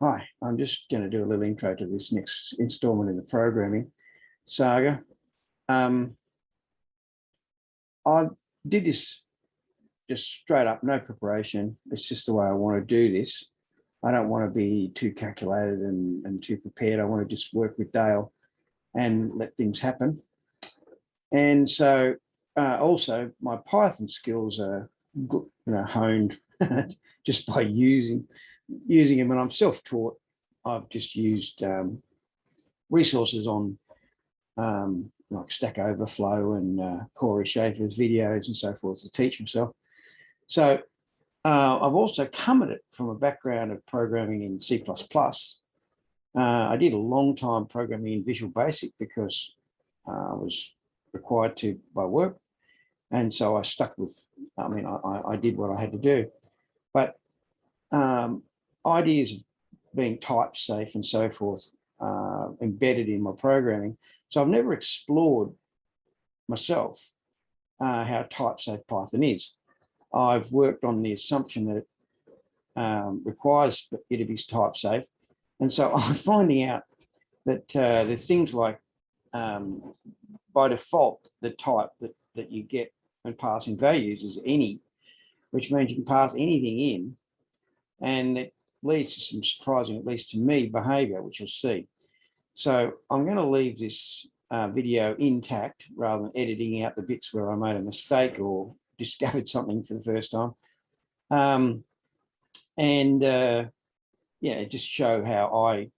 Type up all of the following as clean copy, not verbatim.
Hi, I'm just going to do a little intro to this next installment in the programming saga. I did this just straight up, no preparation. It's just the way I want to do this. I don't want to be too calculated and too prepared. I want to just work with Dael and let things happen. And so also my Python skills are good, honed just by using them. And I'm self-taught. I've just used resources on like Stack Overflow and Corey Schaefer's videos and so forth to teach myself. So I've also come at it from a background of programming in C++. I did a long time programming in Visual Basic because I was required to by work. And so I stuck with, I did what I had to do. But ideas of being type safe and so forth embedded in my programming. So I've never explored myself how type safe Python is. I've worked on the assumption that it requires it to be type safe. And so I'm finding out that there's things like, by default, the type that you get when passing values is any, which means you can pass anything in, and it leads to some surprising, at least to me, behavior, which you'll see. So I'm going to leave this video intact rather than editing out the bits where I made a mistake or discovered something for the first time. Just show how I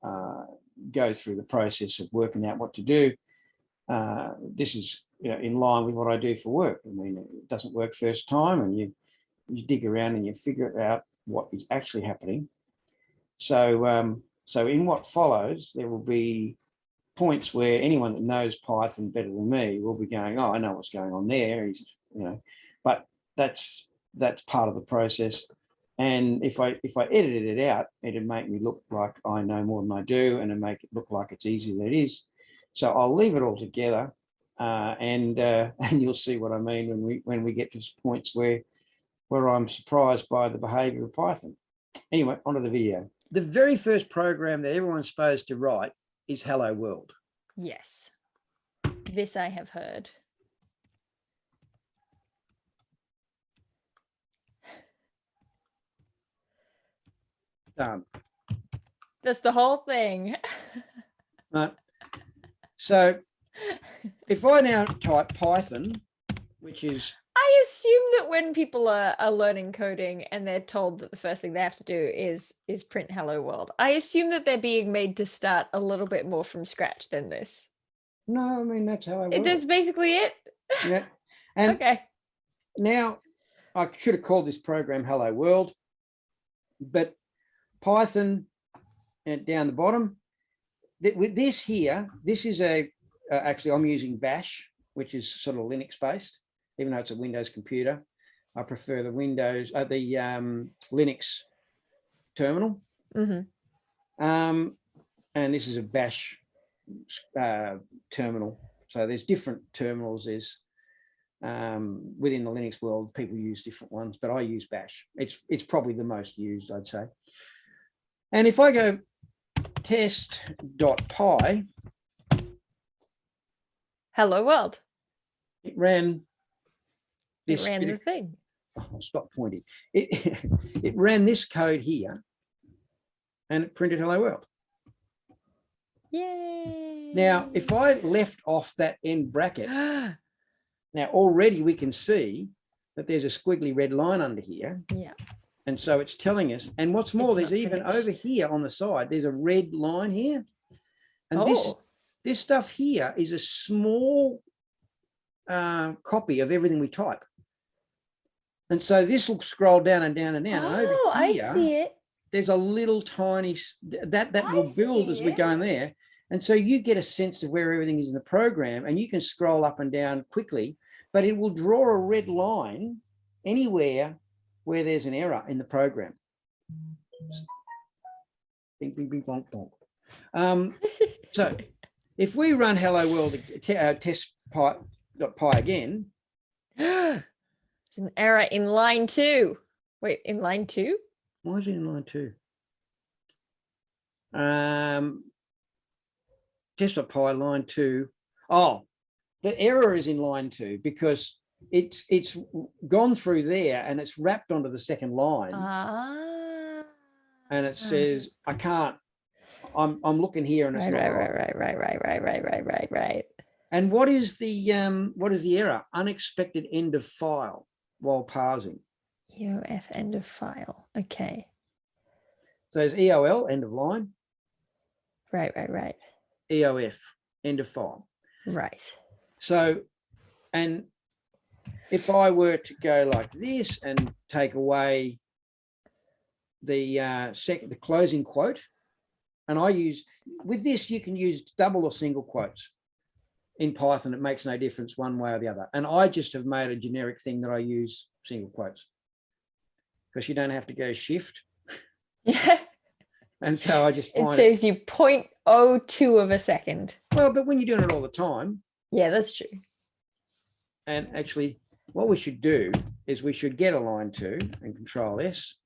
go through the process of working out what to do. This is in line with what I do for work. I mean, it doesn't work first time, and you dig around and you figure out what is actually happening. So so in what follows, there will be points where anyone that knows Python better than me will be going, oh, I know what's going on there. But that's part of the process. And if I edited it out, it'd make me look like I know more than I do, and it'd make it look like it's easier than it is. So I'll leave it all together, and you'll see what I mean when we get to points where I'm surprised by the behavior of Python. Anyway, onto the video. The very first program that everyone's supposed to write is Hello World. Yes, this I have heard. Done. That's the whole thing. So if I now type Python, which is... I assume that when people are learning coding and they're told that the first thing they have to do is print Hello World, I assume that they're being made to start a little bit more from scratch than this. No, I mean, that's Hello World. That's basically it? Yeah. And okay. Now, I should have called this program Hello World, but Python, and down the bottom, with this here, this is actually I'm using Bash, which is sort of Linux based, even though it's a Windows computer. I prefer the Linux terminal. Mm-hmm. And this is a Bash terminal. So there's different terminals. There's within the Linux world, people use different ones, but I use Bash. It's probably the most used, I'd say. And if I go test.py, Hello World. it ran this. It ran the thing. Oh, stop pointing. It ran this code here, and it printed Hello World. Yay! Now, if I left off that end bracket, now already we can see that there's a squiggly red line under here. Yeah. And so it's telling us, and what's more, there's even over here on the side, there's a red line here. And this stuff here is a small copy of everything we type. And so this will scroll down and down and down. Oh, and over here, I see it. There's a little tiny, that will build as we go in there. And so you get a sense of where everything is in the program, and you can scroll up and down quickly, but it will draw a red line anywhere where there's an error in the program. Bing, bing, bing, bonk, bonk. So if we run Hello World test.py again. It's an error in line 2. Wait, in line 2? Why is it in line 2? Apply line 2. Oh, the error is in line 2 because it's gone through there and it's wrapped onto the second line. And it says, I can't, I'm looking here and it's not right. And what is the error? Unexpected end of file while parsing. EOF end of file. Okay. So there's EOL, end of line. Right. EOF, end of file. Right. So, and if I were to go like this and take away the the closing quote, and I use, with this, you can use double or single quotes. In Python, it makes no difference one way or the other. And I just have made a generic thing that I use single quotes because you don't have to go shift. Yeah. And so I just find it saves you 0.02 of a second. Well, but when you're doing it all the time. Yeah, that's true. And actually, what we should do is we should get a line 2 and Control S.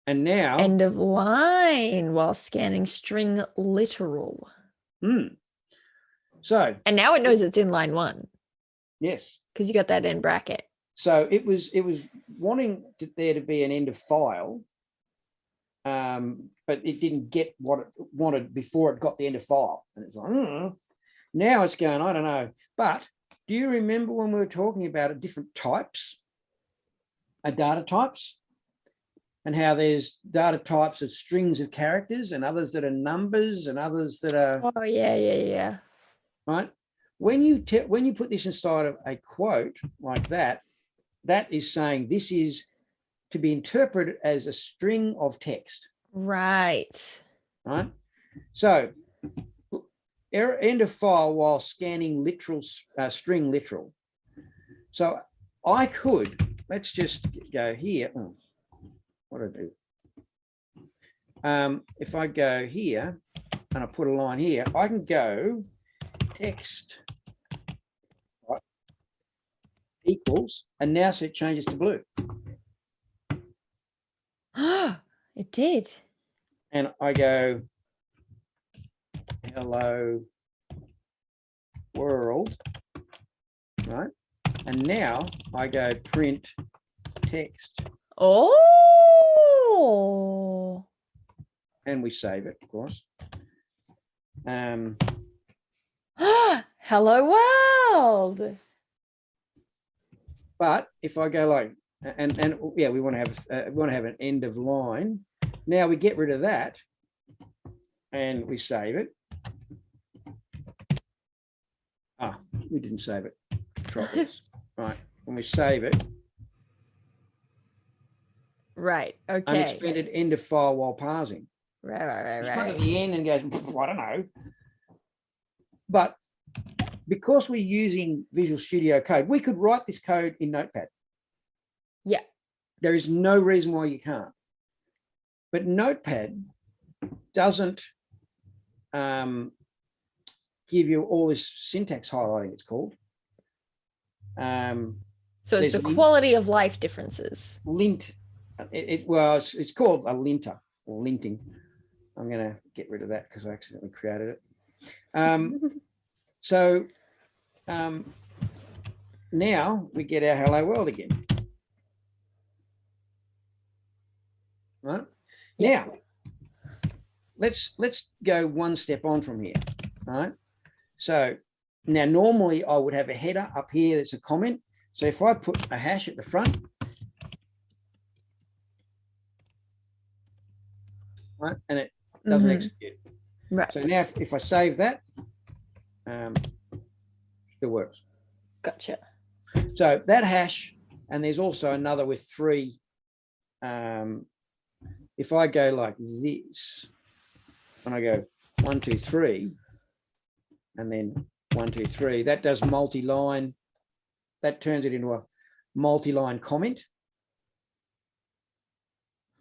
And now end of line while scanning string literal. So, and now it knows it's in line 1. Yes, because you got that in bracket. So it was wanting there to be an end of file, but it didn't get what it wanted before it got the end of file. And it's like, now it's going, I don't know. But do you remember when we were talking about different types, data types, and how there's data types of strings of characters and others that are numbers and others that are. Oh, yeah. Right. When you put this inside of a quote like that, that is saying this is to be interpreted as a string of text. Right. Right. So end of file while scanning literal string literal. So I could, let's just go here. What do I do? If I go here and I put a line here, I can go text equals, and now so it changes to blue. It did. And I go, hello world, right? And now I go print text. Oh. And we save it, of course. Hello world. But if I go like, and yeah, we want to have an end of line. Now we get rid of that, and we save it. We didn't save it. Try this. Right. When we save it. Right. Okay. Unexpected end of file while parsing. Right. It's got to the end and goes, I don't know. But because we're using Visual Studio Code, we could write this code in Notepad. Yeah. There is no reason why you can't. But Notepad doesn't give you all this syntax highlighting, it's called. So it's the quality of life differences. Lint. It's called a linter or linting. I'm going to get rid of that because I accidentally created it. So now we get our hello world again. Right? Yeah. Now, let's go one step on from here. Right? So now normally I would have a header up here that's a comment. So if I put a hash at the front, right, and it doesn't execute. Right. So now if I save that, still works. Gotcha. So that hash, and there's also another with 3. If I go like this, and I go 1, 2, 3, and then 1, 2, 3, that does multi-line. That turns it into a multi-line comment.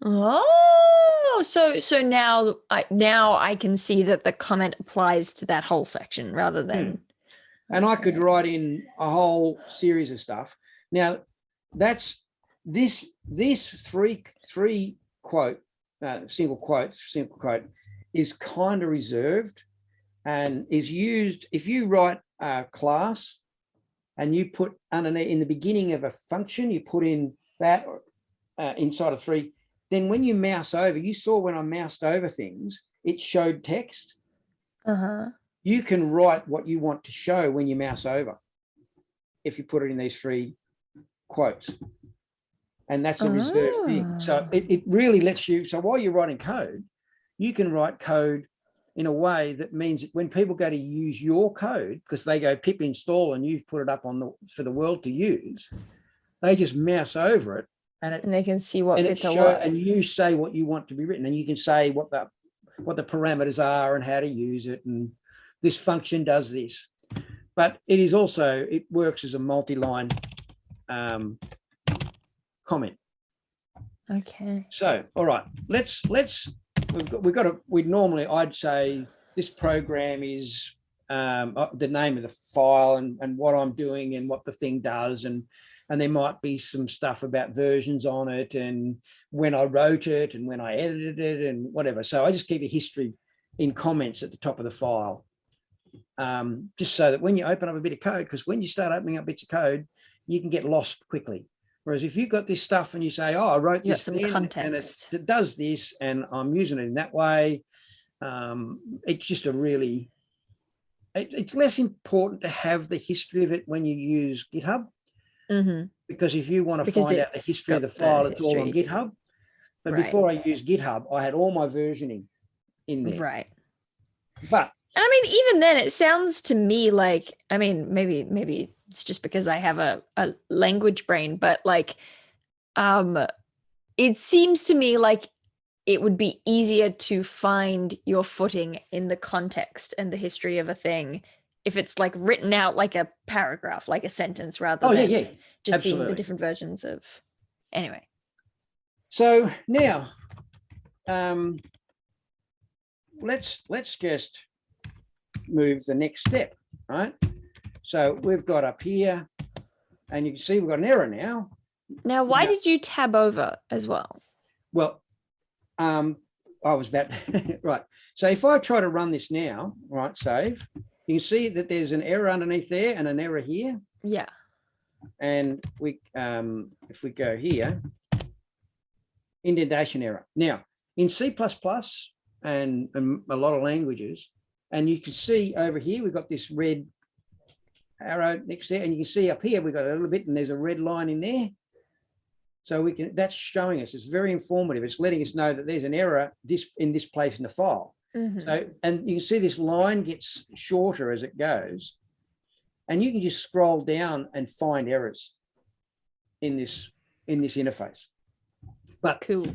Oh, so now I can see that the comment applies to that whole section rather than. And I could write in a whole series of stuff. Now, that's this 3 quote single quote, is kind of reserved and is used if you write a class and you put underneath in the beginning of a function, you put in that inside of 3. Then when you mouse over, you saw when I moused over things, it showed text. You can write what you want to show when you mouse over if you put it in these 3 quotes. And that's a reserved thing. So it really lets you, so while you're writing code, you can write code in a way that means that when people go to use your code, because they go pip install and you've put it up on for the world to use, they just mouse over it and they can see what bits are what. And you say what you want to be written, and you can say what the parameters are and how to use it, and this function does this. But it is also, it works as a multi-line comment. Okay. So, all right, we'd normally, I'd say this program is the name of the file and what I'm doing and what the thing does. And there might be some stuff about versions on it and when I wrote it and when I edited it and whatever. So I just keep a history in comments at the top of the file. Just so that when you open up a bit of code, because when you start opening up bits of code, you can get lost quickly. Whereas if you've got this stuff and you say, oh, I wrote this some context and it does this and I'm using it in that way, it's just a really, it's less important to have the history of it when you use GitHub. Because if you want to find out the history of the file, it's all on GitHub. But before I used GitHub, I had all my versioning in there. Right. But I mean, even then, it sounds to me like, I mean, maybe it's just because I have a language brain, but like, it seems to me like it would be easier to find your footing in the context and the history of a thing if it's like written out like a paragraph, like a sentence, rather than just absolutely. seeing the different versions of. Anyway. So now, let's just move the next step, right? So we've got up here, and you can see we've got an error now. Now, why did you tab over as well? Well, I was about right. So if I try to run this now, right, save, you can see that there's an error underneath there and an error here. Yeah. And we, if we go here, indentation error. Now, in C++ and a lot of languages, and you can see over here, we've got this red arrow next there, and you can see up here, we've got a little bit, and there's a red line in there. So we can, that's showing us, it's very informative. It's letting us know that there's an error in this place in the file. So, and you can see this line gets shorter as it goes, and you can just scroll down and find errors in this interface. But cool.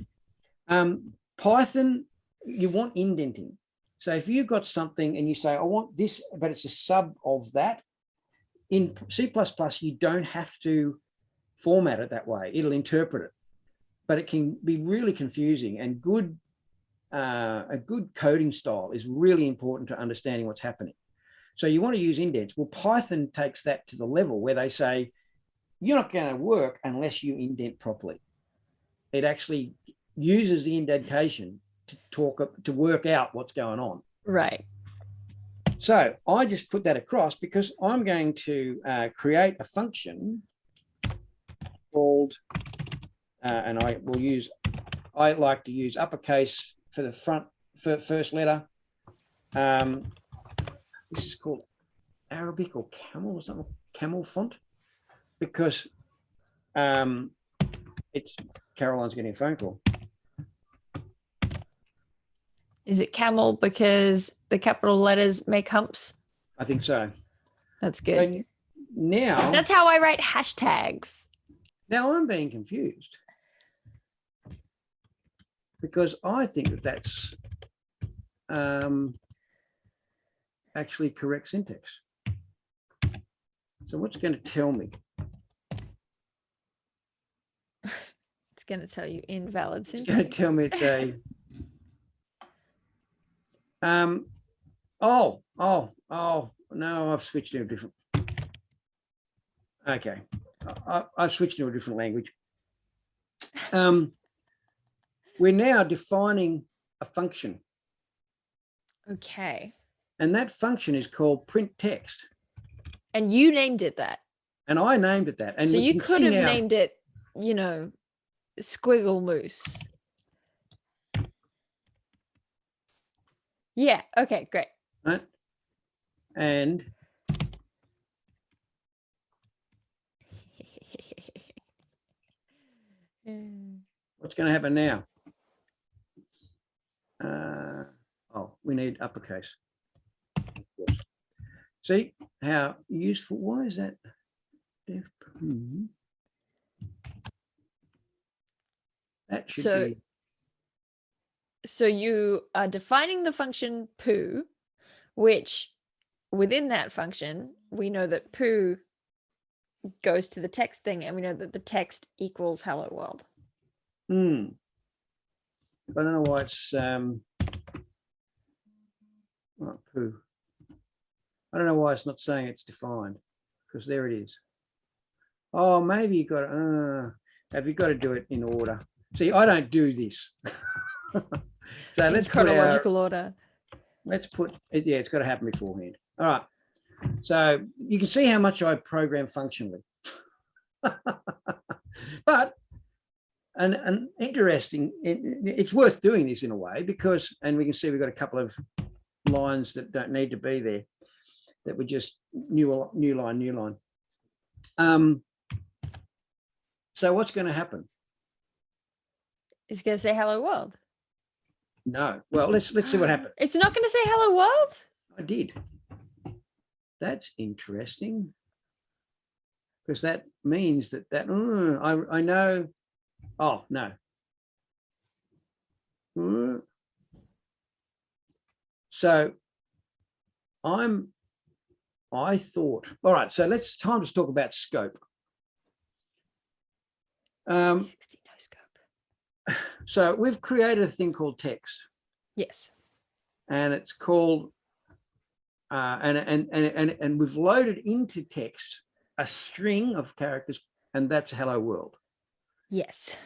Python, you want indenting. So if you've got something and you say, I want this, but it's a sub of that, in C++, you don't have to format it that way. It'll interpret it, but it can be really confusing, and a good coding style is really important to understanding what's happening. So you want to use indents. Well, Python takes that to the level where they say, you're not going to work unless you indent properly. It actually uses the indentation to work out what's going on. Right. So I just put that across because I'm going to create a function called, and I like to use uppercase for the first letter. This is called Arabic or Camel or something, Camel font, because it's Caroline's getting a phone call. Is it camel because the capital letters make humps? I think so. That's good. And now that's how I write hashtags. Now I'm being confused because I think that that's actually correct syntax. So what's going to tell me? It's going to tell you invalid syntax. It's going to tell me it's a no, I've switched to a different. I've switched to a different language. Well, we're now defining a function. Okay. And that function is called print text. And you named it that. And I named it that. And so we you can could see have now, named it, you know, Squiggle Moose. Yeah. Okay, great. right? And what's going to happen now? Oh, we need uppercase. See how useful? Why is that? That should be. So you are defining the function poo, which within that function, we know that poo goes to the text thing, and we know that the text equals hello world. I don't know why it's oh, poo. I don't know why it's not saying it's defined, because there it is. Oh, maybe you got have you got to do it in order? See, I don't do this. So In let's chronological order. Let's put it, yeah, it's got to happen beforehand. All right. So you can see how much I program functionally. But and interesting, it's worth doing this in a way because, and we can see we've got a couple of lines that don't need to be there, that we just new line. So what's going to happen? It's going to say hello world. No. Well, let's see what happens. It's not going to say hello world? I did. That's interesting. Because that means that I know. Oh, no. So I thought, all right, so time to talk about scope. 60 no scope. So we've created a thing called text. Yes. And it's called and we've loaded into text a string of characters, and that's hello world. Yes.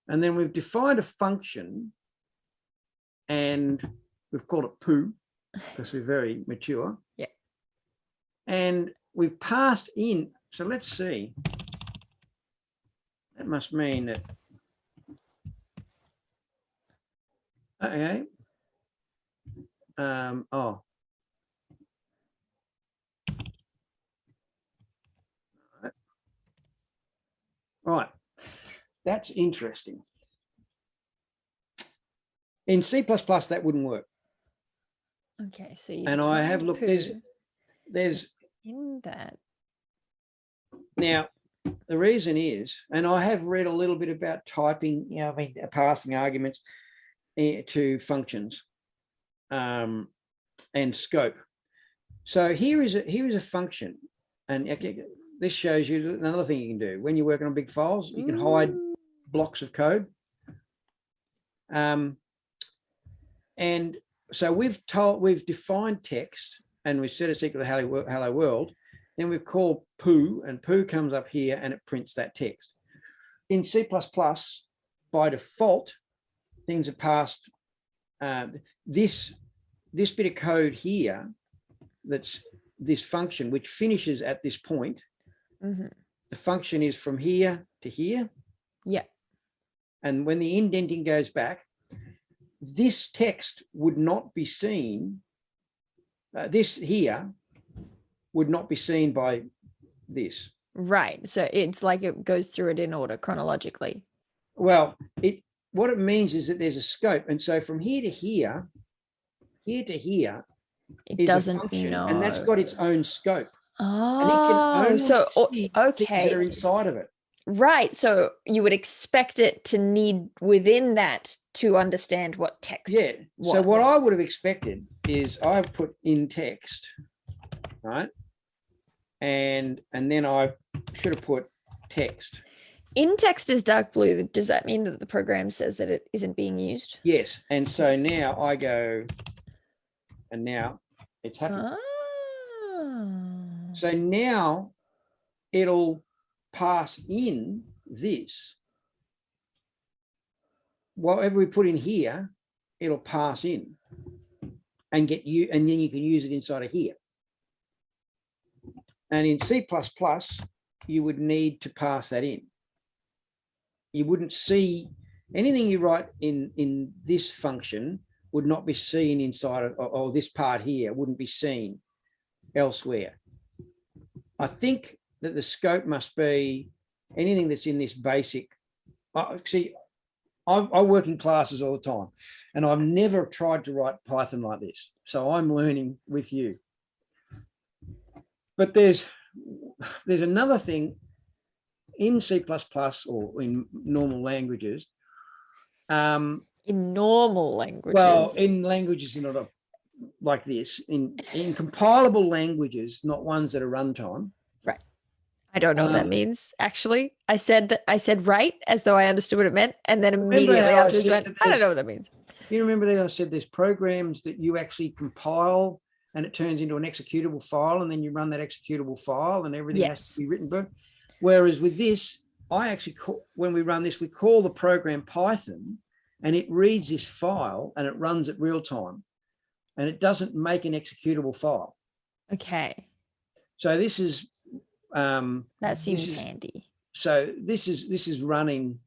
And then we've defined a function, and we've called it poo because we're very mature. Yeah. And we've passed in. So let's see. That must mean that. Okay. Oh. Right. That's interesting. In C++, that wouldn't work. Okay, so you and I have looked. There's in that. Now, the reason is, and I have read a little bit about typing. You know, I mean, passing arguments to functions, and scope. So here is a function, and this shows you another thing you can do when you're working on big files. You can hide blocks of code. And so we've defined text, and we've said it's equal to hello world. Then we've called poo, and poo comes up here and it prints that text. In C++, by default, things are passed. This bit of code here, that's this function, which finishes at this point. Mm-hmm. The function is from here to here. Yeah. And when the indenting goes back, this text would not be seen. This here would not be seen by this. Right. So it's like it goes through it in order chronologically. Well, what it means is that there's a scope. And so from here to here to here, it doesn't function, know. And that's got its own scope. Oh, and it can only so see okay. things that are inside of it. Right. So you would expect it to need within that to understand what text. Yeah. Was. So what I would have expected is I've put in text, right? And then I should have put text. In text is dark blue. Does that mean that the program says that it isn't being used? Yes. And so now I go, and now it's happening. Oh. So now it'll pass in this. whatever we put in here, it'll pass in and get you, and then you can use it inside of here. And in C++, you would need to pass that in. You wouldn't see anything you write in this function would not be seen inside of, or this part here wouldn't be seen elsewhere. I think that the scope must be anything that's in this basic. See, I work in classes all the time, and I've never tried to write Python like this. So I'm learning with you. But there's another thing in C++ or in normal languages. In normal languages. Well, in languages not like this, in compilable languages, not ones that are runtime. Right. I don't know what that means. Actually, I said right as though I understood what it meant, and then immediately afterwards went, I don't know what that means. You remember that I said there's programs that you actually compile and it turns into an executable file, and then you run that executable file and everything has to be written. But whereas with this, I actually when we run this, we call the program Python, and it reads this file and it runs it real time, and it doesn't make an executable file. Okay. So this is that seems handy. So this is running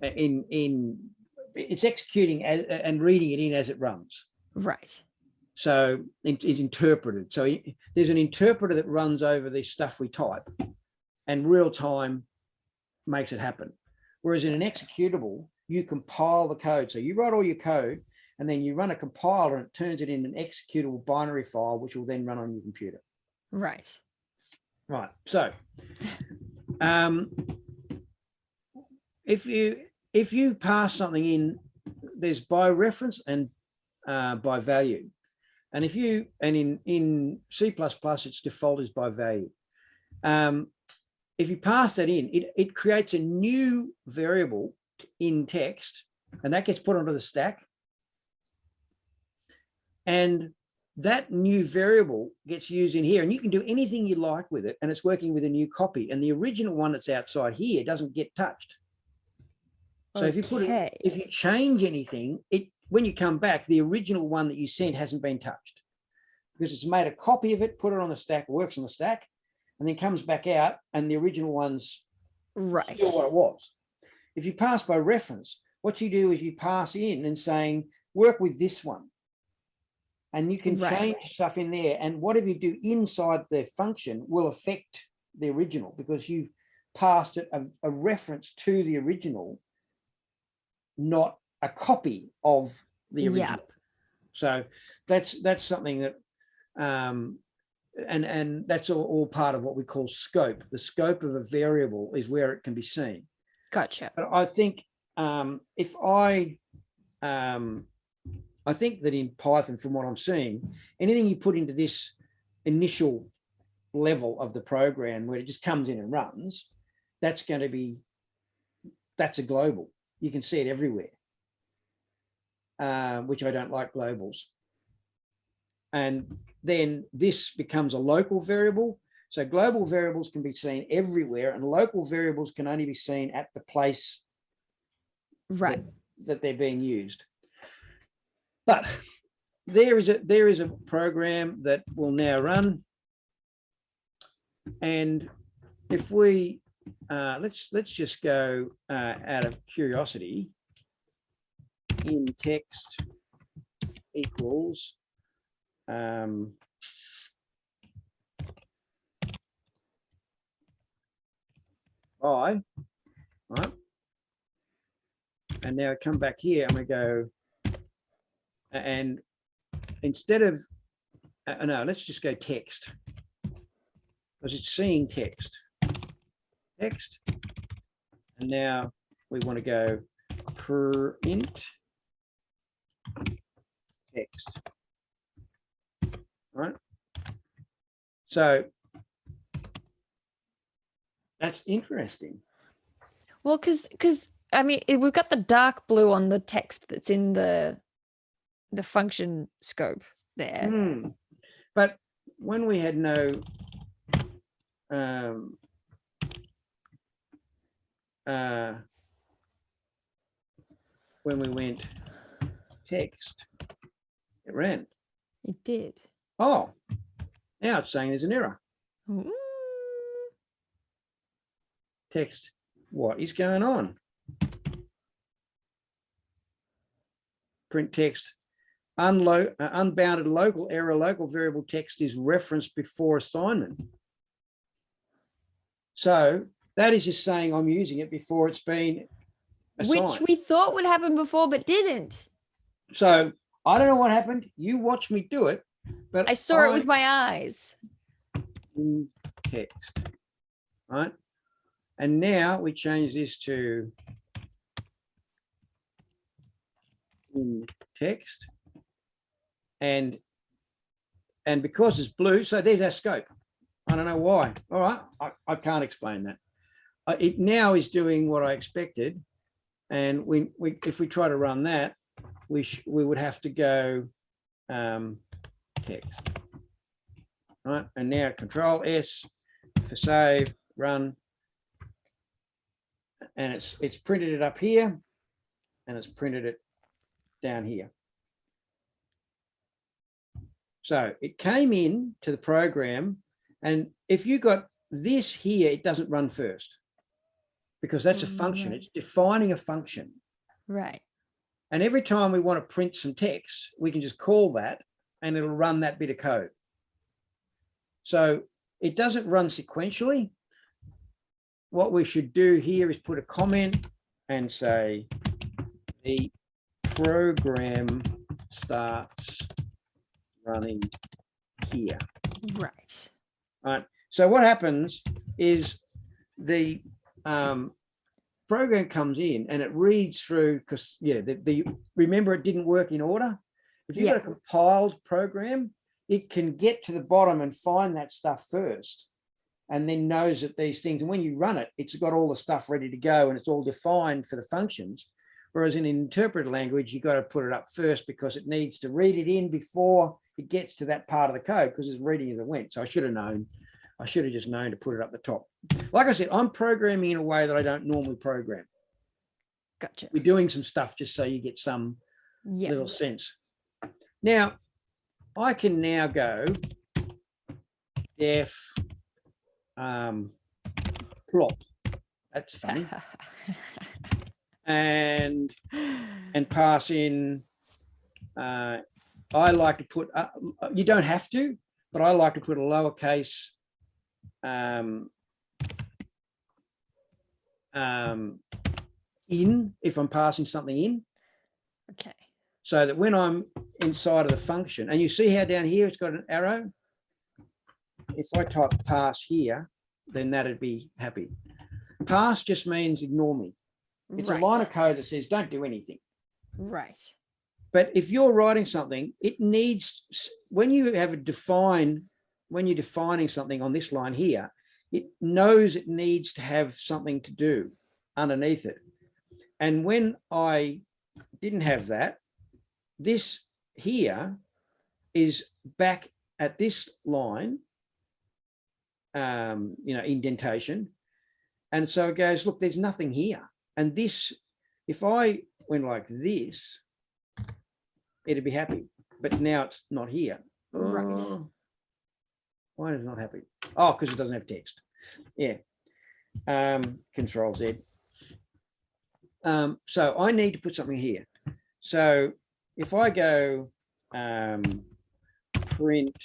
it's executing and reading it in as it runs. Right. So it's interpreted. So there's an interpreter that runs over the stuff we type, and real time makes it happen. Whereas in an executable, you compile the code. So you write all your code, and then you run a compiler, and it turns it in an executable binary file, which will then run on your computer. Right. Right. So if you pass something in, there's by reference and by value. And in C++, its default is by value. If you pass that in, it creates a new variable in text, and that gets put onto the stack. And that new variable gets used in here, and you can do anything you like with it, and it's working with a new copy. And the original one that's outside here doesn't get touched. So if you put it, if you change anything, when you come back, the original one that you sent hasn't been touched, because it's made a copy of it, put it on the stack, works on the stack, and then comes back out, and the original one's still what it was. If you pass by reference, what you do is you pass in and saying, work with this one. And you can change stuff in there, and whatever you do inside the function will affect the original, because you passed it a reference to the original, not a copy of the original. Yep. So that's something that and that's all part of what we call scope. The scope of a variable is where it can be seen. Gotcha. But I think I think that in Python, from what I'm seeing, anything you put into this initial level of the program where it just comes in and runs, that's a global. You can see it everywhere, which I don't like globals. And then this becomes a local variable. So global variables can be seen everywhere, and local variables can only be seen at the place that they're being used. But there is a program that will now run, and if we let's just go out of curiosity, in text equals I, right? And now come back here and we go, and instead of, no, let's just go text, because it's seeing text. And now we want to go print text, right? So that's interesting. Well, because I mean, we've got the dark blue on the text that's in the function scope there. But when we had no when we went text, it ran. It did. Oh, now it's saying there's an error. Ooh. Text, what is going on? Print text, unbounded local error, local variable text is referenced before assignment. So that is just saying I'm using it before it's been assigned. Which we thought would happen before, but didn't. So I don't know what happened. You watched me do it, but I saw it with my eyes. In text, right? And now we change this to in text, and because it's blue, so there's our scope. I don't know why. All right, I can't explain that. It now is doing what I expected, and we if we try to run that, we would have to go text, right? And now Control S for save, run, and it's printed it up here, and it's printed it down here. So it came in to the program, and if you got this here, it doesn't run first because that's a function. It's defining a function. Right. And every time we want to print some text, we can just call that and it'll run that bit of code. So it doesn't run sequentially. What we should do here is put a comment and say the program starts running here. Right. Right. So what happens is the program comes in and it reads through, because remember it didn't work in order. If you've got a compiled program, it can get to the bottom and find that stuff first, and then knows that these things, and when you run it, it's got all the stuff ready to go and it's all defined for the functions. Whereas in an interpreted language, you've got to put it up first because it needs to read it in before it gets to that part of the code, because it's reading as it went. So I should have known. I should have just known to put it up the top. Like I said, I'm programming in a way that I don't normally program. Gotcha. We're doing some stuff just so you get some little sense. Now, I can now go def plot. That's funny. and pass in. I like to put. You don't have to, but I like to put a lowercase in if I'm passing something in. Okay. So that when I'm inside of the function, and you see how down here it's got an arrow. If I type pass here, then that'd be happy. Pass just means ignore me. It's a line of code that says don't do anything. Right. But if you're writing something, it needs, when you have when you're defining something on this line here, it knows it needs to have something to do underneath it. And when I didn't have that, this here is back at this line, indentation. And so it goes, look, there's nothing here. And this, if I went like this, it'd be happy. But now it's not here. Right. Why is it not happy? Oh, because it doesn't have text. Yeah. Control Z. So I need to put something here. So if I go print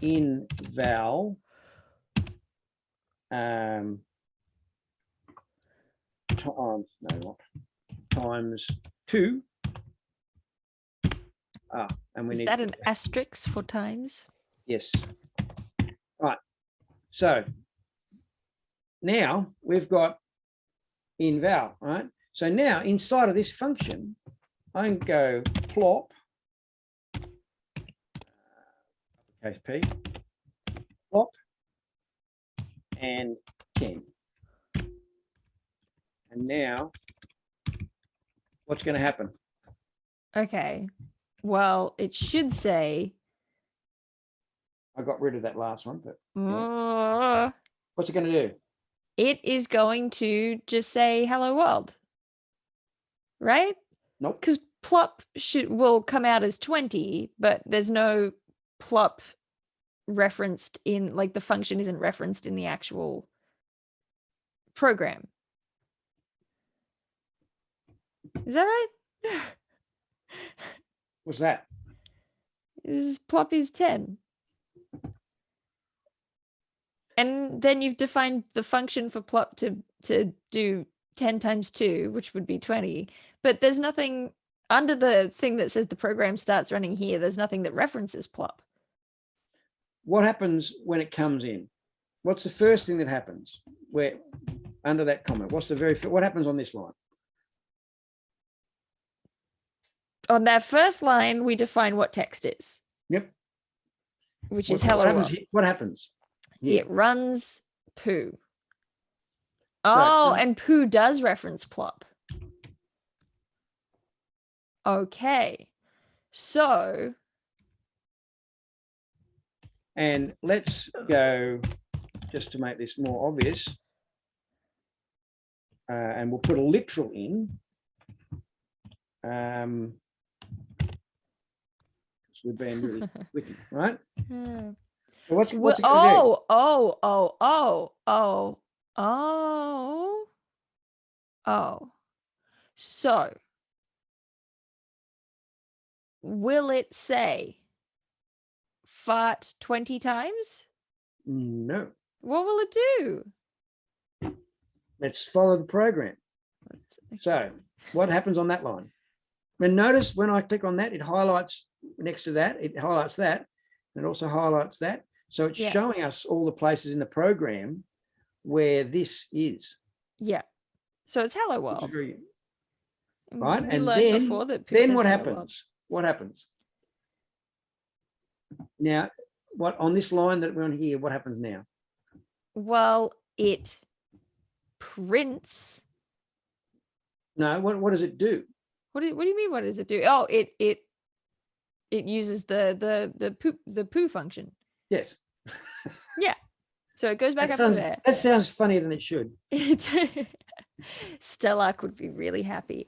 in val times 2. And we Is need that an asterisk for times? Yes. Right. So now we've got in val, right? So now inside of this function, I can go plop, case P, plop, and 10. And now what's going to happen? Okay. Well, it should say. I got rid of that last one, but what's it going to do? It is going to just say hello world. right? Nope. Because plop will come out as 20, but there's no plop referenced in, like, the function isn't referenced in the actual program. Is that right? What's that? Plop is 10. And then you've defined the function for plop to do 10 times 2, which would be 20. But there's nothing under the thing that says the program starts running here. There's nothing that references plop. What happens when it comes in? What's the first thing that happens? Where under that comment? What's the what happens on this line? On that first line, we define what text is. Yep. Which is hello world. What happens? Here. It runs poo. Oh, and poo does reference plop. Okay. So. And let's go, just to make this more obvious, and we'll put a literal in. We've been really witty, right? So what's it going to do? So will it say fart 20 times? No. What will it do? Let's follow the program. So what happens on that line? And notice when I click on that, it highlights next to that, it highlights that, and it also highlights that. So it's showing us all the places in the program where this is. Yeah. So it's hello world. Right. And then what happens? What happens? Now, what on this line that we're on here, what happens now? Well, it prints. No, what does it do? What do you mean? What does it do? Oh, it uses the poo function. Yes. Yeah. So it goes back up to there. That sounds funnier than it should. Stellark would be really happy.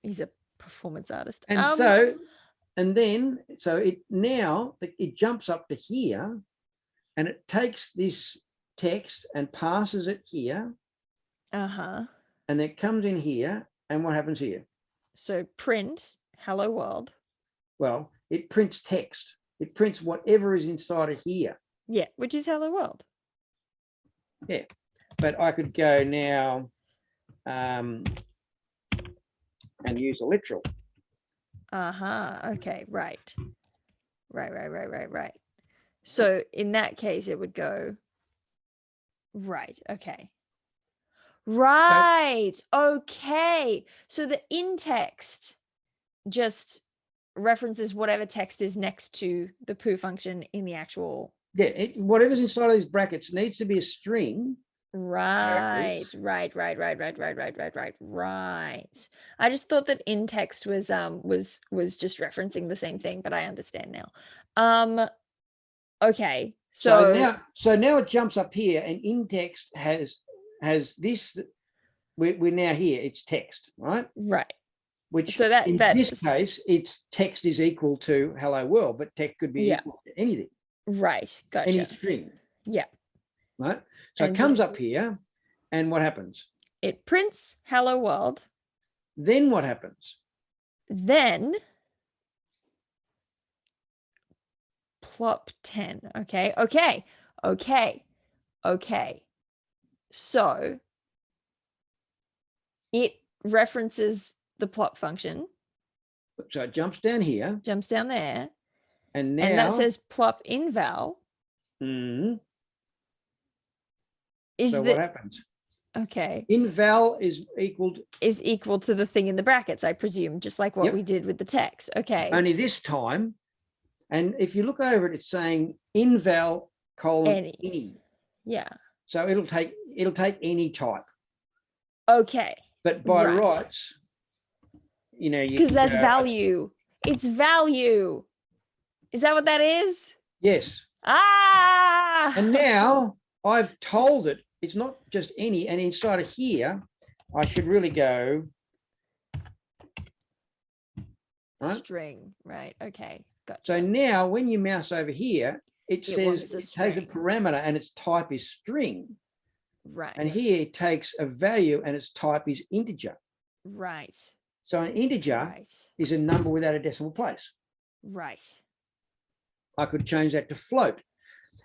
He's a performance artist. And so it jumps up to here, and it takes this text and passes it here. Uh-huh. And it comes in here, and what happens here? So print hello world. Well, it prints text. It prints whatever is inside of here. Yeah, which is hello world. Yeah, but I could go now and use a literal. Okay, right. So in that case, it would go right. Okay. Right. Okay. So the in text just references whatever text is next to the poo function in the actual. Yeah, whatever's inside of these brackets needs to be a string. Right. I just thought that in text was just referencing the same thing, but I understand now. Okay. So now it jumps up here, and in text has this. We're now here. It's text, right? Right. Which so that in this case, it's text is equal to hello world, but text could be equal to anything. Right. Gotcha. Any string. Yeah. Right. So it comes up here, and what happens? It prints hello world. Then what happens? Then plop 10. Okay. So it references the plop function. So it jumps down here. Jumps down there. And now. And that says plop in val. Mm-hmm. What happens? Okay. In val is equal to the thing in the brackets, I presume, just like what we did with the text. Okay. Only this time, and if you look over it, it's saying in val : any. Yeah. So it'll take any type. Okay. But by rights, because that's value. It's value. Is that what that is? Yes. And now I've told it it's not just any, and inside of here, I should really go right? String, right? Okay, gotcha. So now when you mouse over here, it says it takes a parameter and its type is string. Right. And here it takes a value and its type is integer. Right. So an integer is a number without a decimal place. Right. I could change that to float.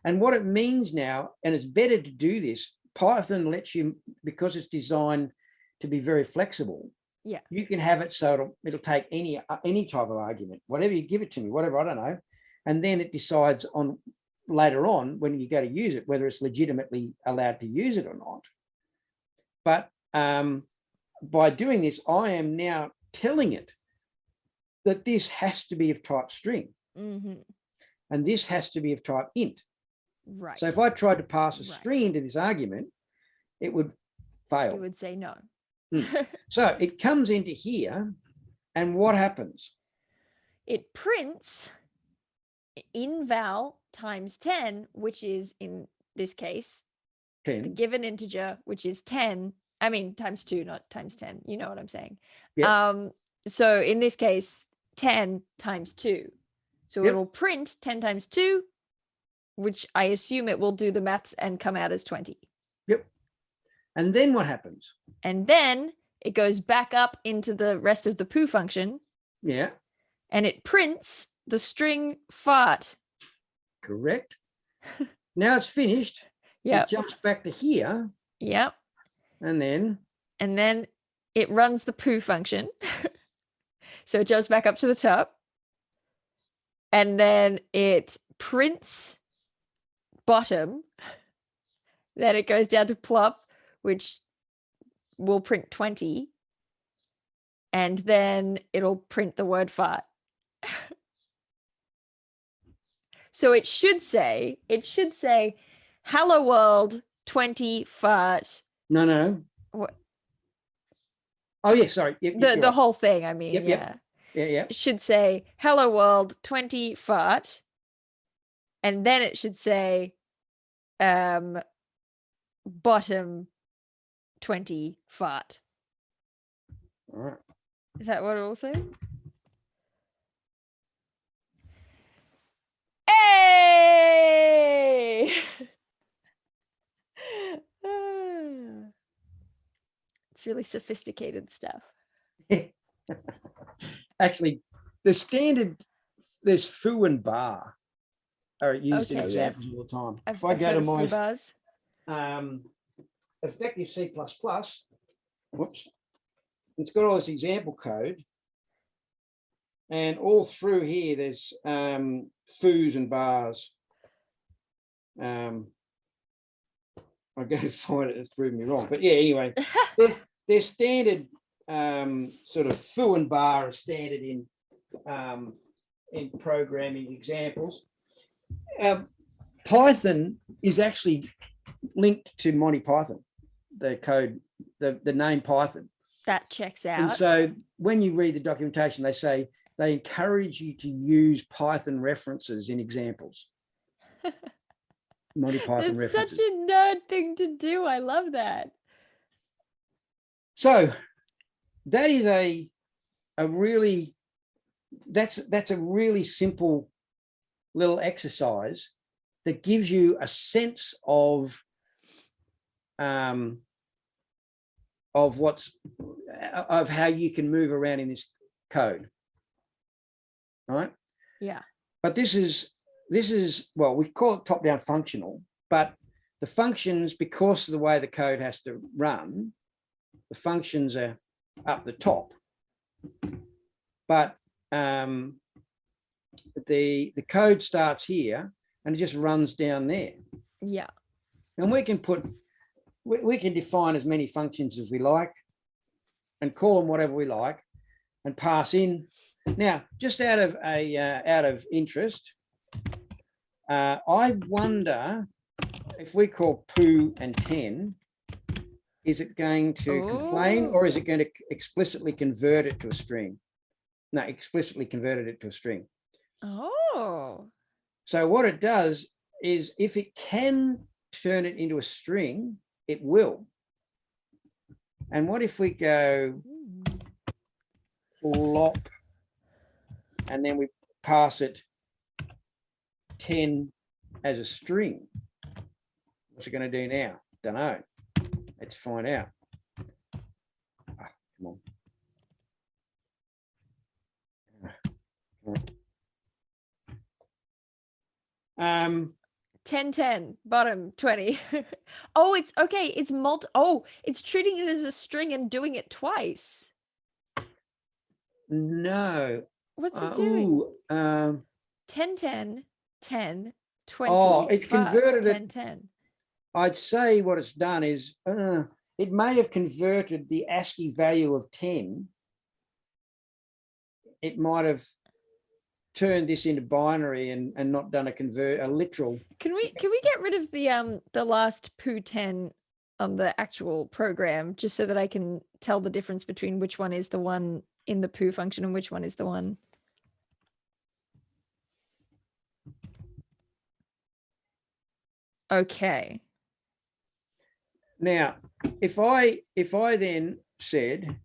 And what it means now, and it's better to do this, Python lets you, because it's designed to be very flexible. Yeah. You can have it so it'll take any type of argument, whatever you give it to me, whatever, I don't know. And then it decides on later on when you go to use it, whether it's legitimately allowed to use it or not. But by doing this, I am now telling it that this has to be of type string. Mm-hmm. And this has to be of type int. Right. So if I tried to pass a string into this argument, it would fail. It would say no. So it comes into here, and what happens? It prints inval times 10, which is in this case 10. the given integer, which is 10. I mean times 2, not times 10. You know what I'm saying? Yep. So in this case, 10 times 2. So it'll print 10 times 2, which I assume it will do the maths and come out as 20. Yep. And then what happens? And then it goes back up into the rest of the poo function. Yeah. And it prints the string fart. Correct. Now it's finished. Yeah. It jumps back to here. Yep. And then it runs the poo function. So it jumps back up to the top. And then it prints bottom. Then it goes down to plop, which will print 20. And then it'll print the word fart. So it should say, hello world, 20 fart. No. What? Oh, yeah, sorry. Yep, the whole thing, I mean, Yeah. It should say, hello world, 20 fart. And then it should say, bottom 20 fart. All right. Is that what it will say? Hey! It's really sophisticated stuff. Actually, there's foo and bar are used in examples all the time. If I go to my effective C++, whoops, it's got all this example code, and all through here there's foos and bars. I go to find it, it's proving me wrong, but yeah, anyway, they're standard sort of foo and bar are standard in programming examples. Python is actually linked to Monty Python, the code, the name Python. That checks out. And so when you read the documentation, they say they encourage you to use Python references in examples. Monty Python references. Such a nerd thing to do. I love that. So that is a really, that's a really simple little exercise that gives you a sense of how you can move around in this code, right? Yeah. But this is well, we call it top-down functional, but the functions, because of the way the code has to run, the functions are up the top, but the code starts here and it just runs down there. Yeah. And we can define as many functions as we like and call them whatever we like and pass in. Now, just out of interest, I wonder if we call poo and 10, is it going to complain, or is it going to explicitly convert it to a string? No, explicitly converted it to a string. Oh. So what it does is if it can turn it into a string, it will. And what if we go plop and then we pass it 10 as a string. What's it going to do now? Don't know. Let's find out. Ah, come on. 10, 10, bottom 20. Oh, it's okay. It's it's treating it as a string and doing it twice. No. What's it doing? 10, 10, 10, 20. Oh, it's fast, converted 10, it. 10. I'd say what it's done is it may have converted the ASCII value of 10. It might have turned this into binary and not done a literal. Can we get rid of the last poo 10 on the actual program just so that I can tell the difference between which one is the one in the poo function and which one is the one? Okay. Now, if I then said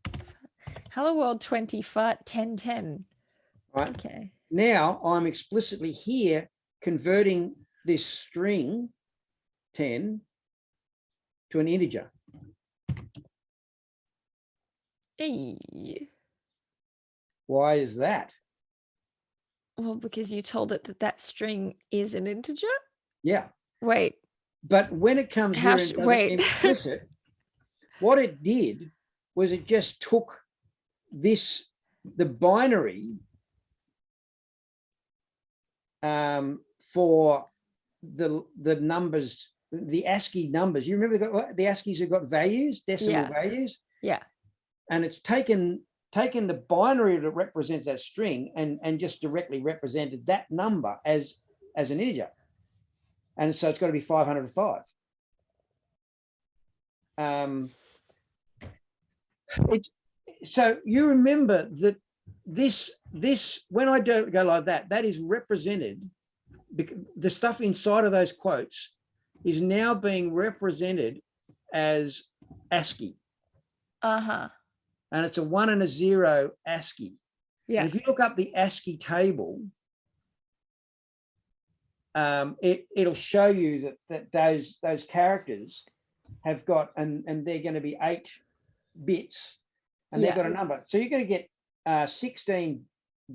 Hello World 20 fart 10 10. Right. Okay. Now I'm explicitly here converting this string 10 to an integer. Hey. Why is that? Well, because you told it that string is an integer? Yeah. Wait. But when it comes here and does it implicit, what it did was it just took the binary for the numbers, the ASCII numbers. You remember the ASCIIs have got values, decimal values? Yeah. And it's taken the binary that represents that string and just directly represented that number as an integer. And so it's got to be 505. So you remember that this when I go like that is represented, the stuff inside of those quotes is now being represented as ASCII. Uh-huh. And it's a 1 and a 0 ASCII. Yeah. And if you look up the ASCII table, it'll show you that those characters have got, and they're going to be 8 bits, and they've got a number. So you're going to get 16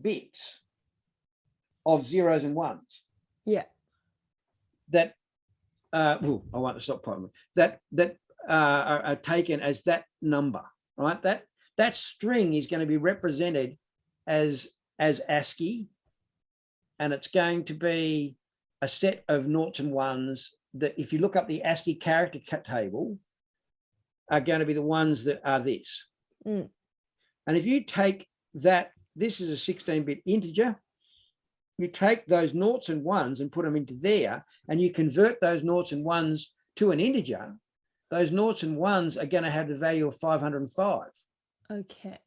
bits of zeros and ones. Yeah. That I want to stop problem. That are taken as that number, right? That string is going to be represented as ASCII, and it's going to be a set of noughts and ones that, if you look up the ASCII character table, are going to be the ones that are this. And if you take that, this is a 16-bit integer, you take those noughts and ones and put them into there, and you convert those noughts and ones to an integer, those noughts and ones are going to have the value of 505. Okay.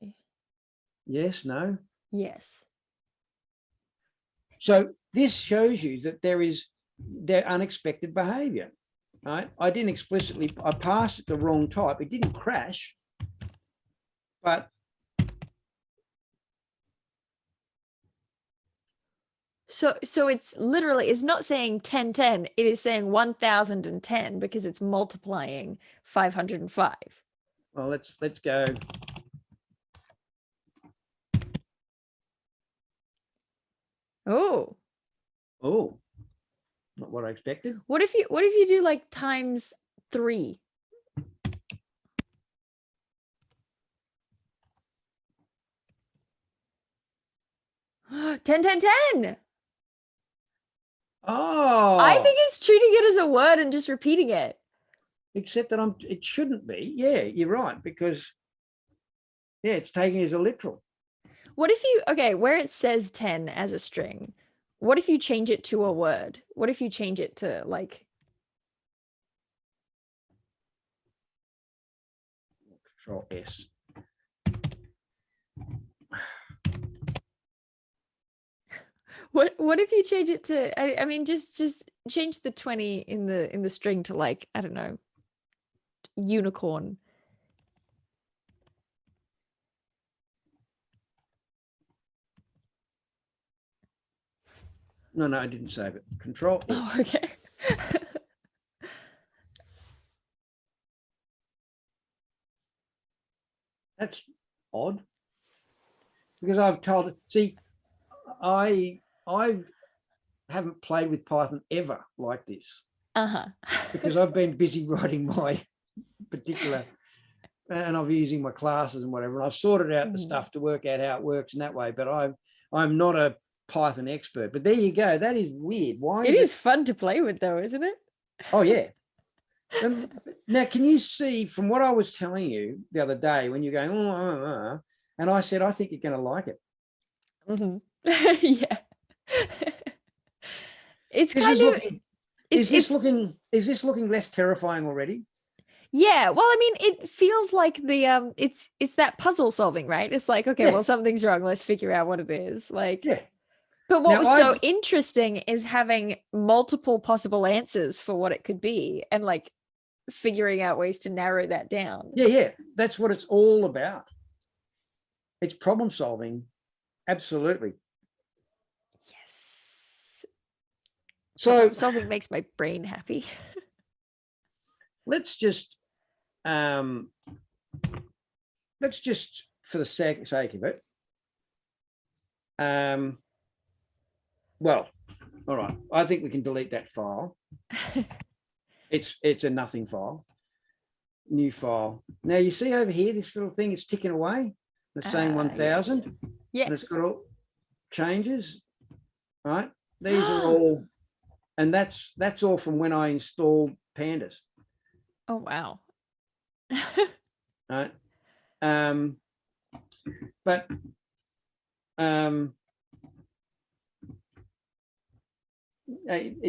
Yes, no? Yes. So this shows you that their unexpected behavior, right? I didn't explicitly, I passed it the wrong type. It didn't crash, but so it's literally, it's not saying 10 10, it is saying 1010 because it's multiplying 505. well, let's go. Oh, not what I expected. what if you do like times 3? Ten, 10, 10. Oh, I think it's treating it as a word and just repeating it. Except that it shouldn't be. Yeah, you're right, because it's taking it as a literal. What if you, okay, where it says 10 as a string, what if you change it to a word? What if you change it to like Control S. what if you change it to, I mean, just change the 20 in the string to like, I don't know, unicorn. No, I didn't save it. Control S. Oh, okay. That's odd, because I've told it. See, I haven't played with Python ever like this, because I've been busy writing my particular, and I've using my classes and whatever, and I've sorted out the stuff to work out how it works in that way. But I'm not a Python expert. But there you go. That is weird. Why? It is fun to play with, though, isn't it? Oh yeah. Now, can you see from what I was telling you the other day when you're going, and I said, I think you're going to like it. Yeah. It's kind of. Is this looking less terrifying already? Yeah, well, I mean, it feels like the it's that puzzle solving, right? It's like, okay, well, something's wrong. Let's figure out what it is. Like, But what was so interesting is having multiple possible answers for what it could be, and like figuring out ways to narrow that down. Yeah, that's what it's all about. It's problem solving, absolutely. Yes. So problem solving makes my brain happy. Let's just for the sake of it, well, all right, I think we can delete that file. It's a nothing file. New file. Now you see over here, this little thing is ticking away. It's saying 1000. Yes. And it's got all changes, right? These are all, and that's all from when I installed pandas. Oh wow. Right.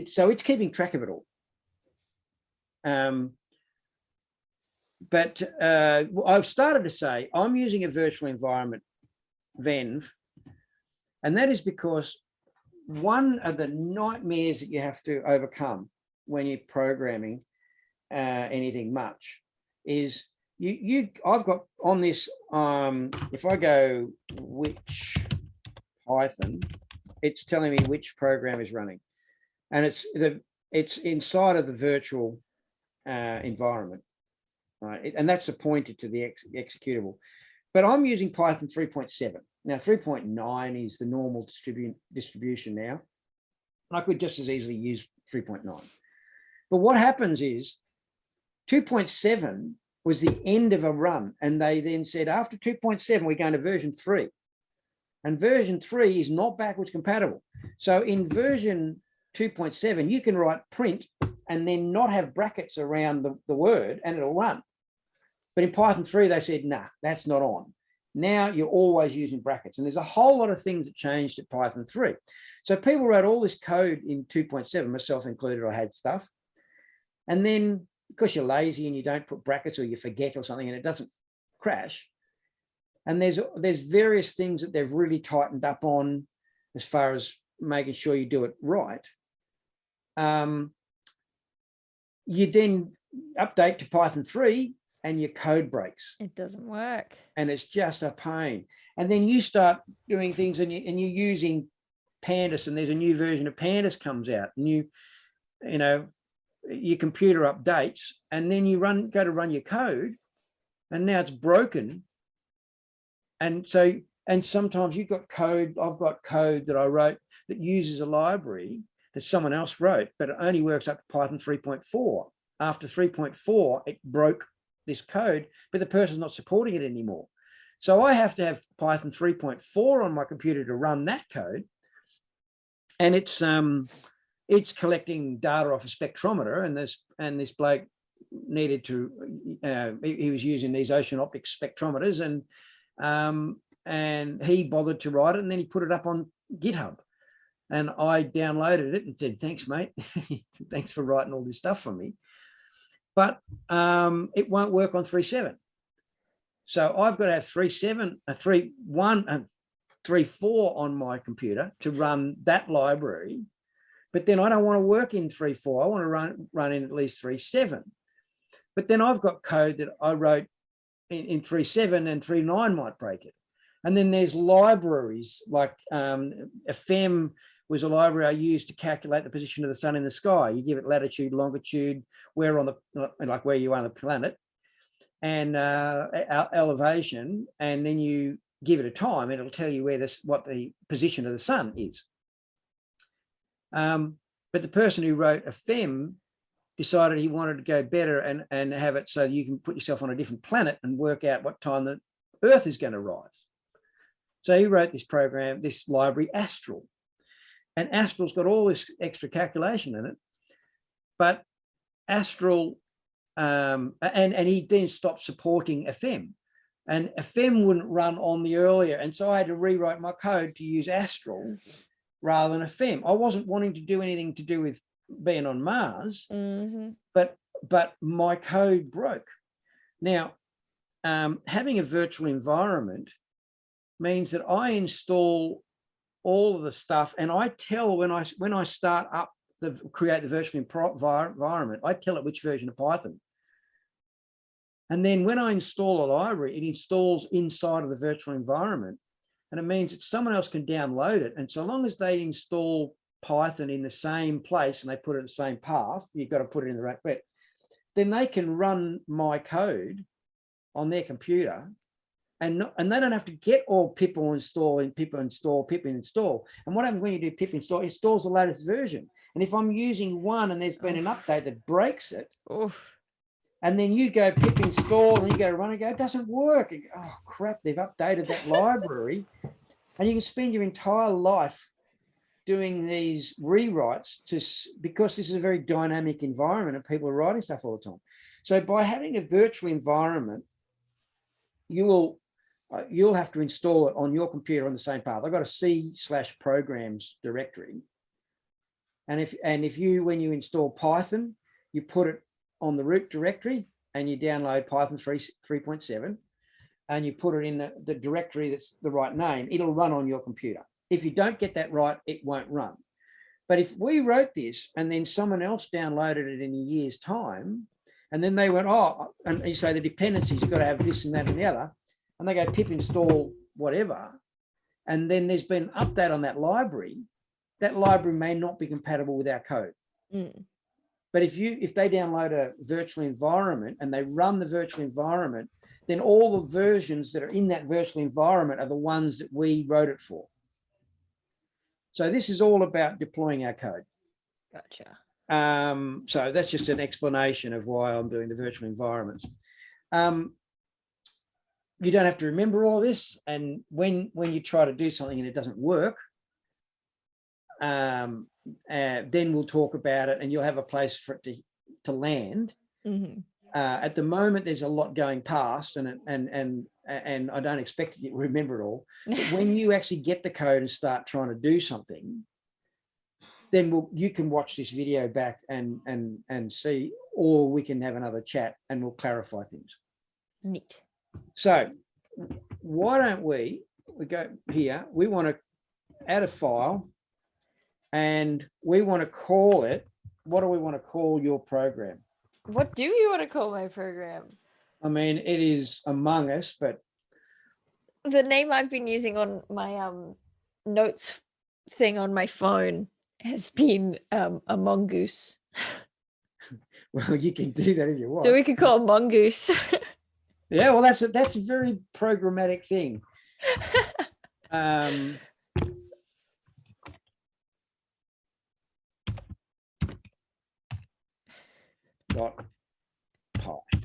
So it's keeping track of it all. But I've started to say I'm using a virtual environment, Venv, and that is because one of the nightmares that you have to overcome when you're programming anything much is I've got on this, if I go which Python, it's telling me which program is running, and it's inside of the virtual environment, right? And that's appointed to the executable. But I'm using Python 3.7. Now 3.9 is the normal distribution now. I could just as easily use 3.9. But what happens is 2.7 was the end of a run, and they then said after 2.7 we're going to version 3, and version 3 is not backwards compatible. So in version 2.7 you can write print and then not have brackets around the word and it'll run. But in Python 3 they said nah, that's not on. Now you're always using brackets, and there's a whole lot of things that changed at Python 3. So people wrote all this code in 2.7, myself included. I had stuff, and then because you're lazy and you don't put brackets or you forget or something and it doesn't crash. And there's various things that they've really tightened up on as far as making sure you do it right. You then update to Python 3 and your code breaks. It doesn't work. And it's just a pain. And then you start doing things and you're using Pandas, and there's a new version of Pandas comes out, and your computer updates, and then you go to run your code, and now it's broken. And sometimes you've got code, I've got code that I wrote that uses a library that someone else wrote, but it only works up to Python 3.4. After 3.4, it broke this code, but the person's not supporting it anymore. So I have to have Python 3.4 on my computer to run that code. And it's collecting data off a spectrometer, and this bloke needed to, he was using these ocean optics spectrometers, and he bothered to write it, and then he put it up on GitHub, and I downloaded it and said, thanks, mate. Thanks for writing all this stuff for me. But it won't work on 3.7. So I've got to have 3.7, 3.1 and 3.4 on my computer to run that library. But then I don't want to work in 3.4. I want to run in at least 3.7. But then I've got code that I wrote in 3.7, and 3.9 might break it. And then there's libraries like FM was a library I used to calculate the position of the sun in the sky. You give it latitude, longitude, where on the, like where you are on the planet, and elevation, and then you give it a time, and it'll tell you what the position of the sun is. But the person who wrote a FEM decided he wanted to go better and have it so you can put yourself on a different planet and work out what time the Earth is going to rise. So he wrote this program, this library, Astral. And Astral's got all this extra calculation in it. But Astral, and he then stopped supporting FM. And FM wouldn't run on the earlier. And so I had to rewrite my code to use Astral rather than FM. I wasn't wanting to do anything to do with being on Mars, but my code broke. Now, having a virtual environment means that I install all of the stuff, and I tell when I start up create the virtual environment, I tell it which version of Python. And then when I install a library, it installs inside of the virtual environment. And it means that someone else can download it. And so long as they install Python in the same place and they put it in the same path, you've got to put it in the right way, then they can run my code on their computer, and they don't have to get all pip install and pip install, pip install. And what happens when you do pip install? It installs the latest version. And if I'm using one and there's been an update that breaks it, and then you go pip install and you go run and go, it doesn't work. And, oh crap, they've updated that library. And you can spend your entire life doing these rewrites because this is a very dynamic environment and people are writing stuff all the time. So by having a virtual environment, you'll have to install it on your computer on the same path. I've got a C/programs directory. And if you, when you install Python, you put it on the root directory and you download Python 3.7 and you put it in the directory that's the right name, it'll run on your computer. If you don't get that right, it won't run. But if we wrote this and then someone else downloaded it in a year's time, and then they went, oh, and you say the dependencies, you've got to have this and that and the other, and they go pip install whatever, and then there's been an update on that library may not be compatible with our code. But if they download a virtual environment and they run the virtual environment, then all the versions that are in that virtual environment are the ones that we wrote it for. So this is all about deploying our code. Gotcha. So that's just an explanation of why I'm doing the virtual environments. You don't have to remember all this. And when you try to do something and it doesn't work, then we'll talk about it and you'll have a place for it to land. At the moment, there's a lot going past and I don't expect you to remember it all. But when you actually get the code and start trying to do something, then you can watch this video back and see, or we can have another chat and we'll clarify things. Neat. So why don't we go here, we want to add a file and we want to call it, what do we want to call your program? What do you want to call my program? I mean, it is Among Us, but the name I've been using on my notes thing on my phone has been a mongoose. Well, you can do that if you want. So we could call it mongoose. Yeah, well, that's a very programmatic thing. Dot py.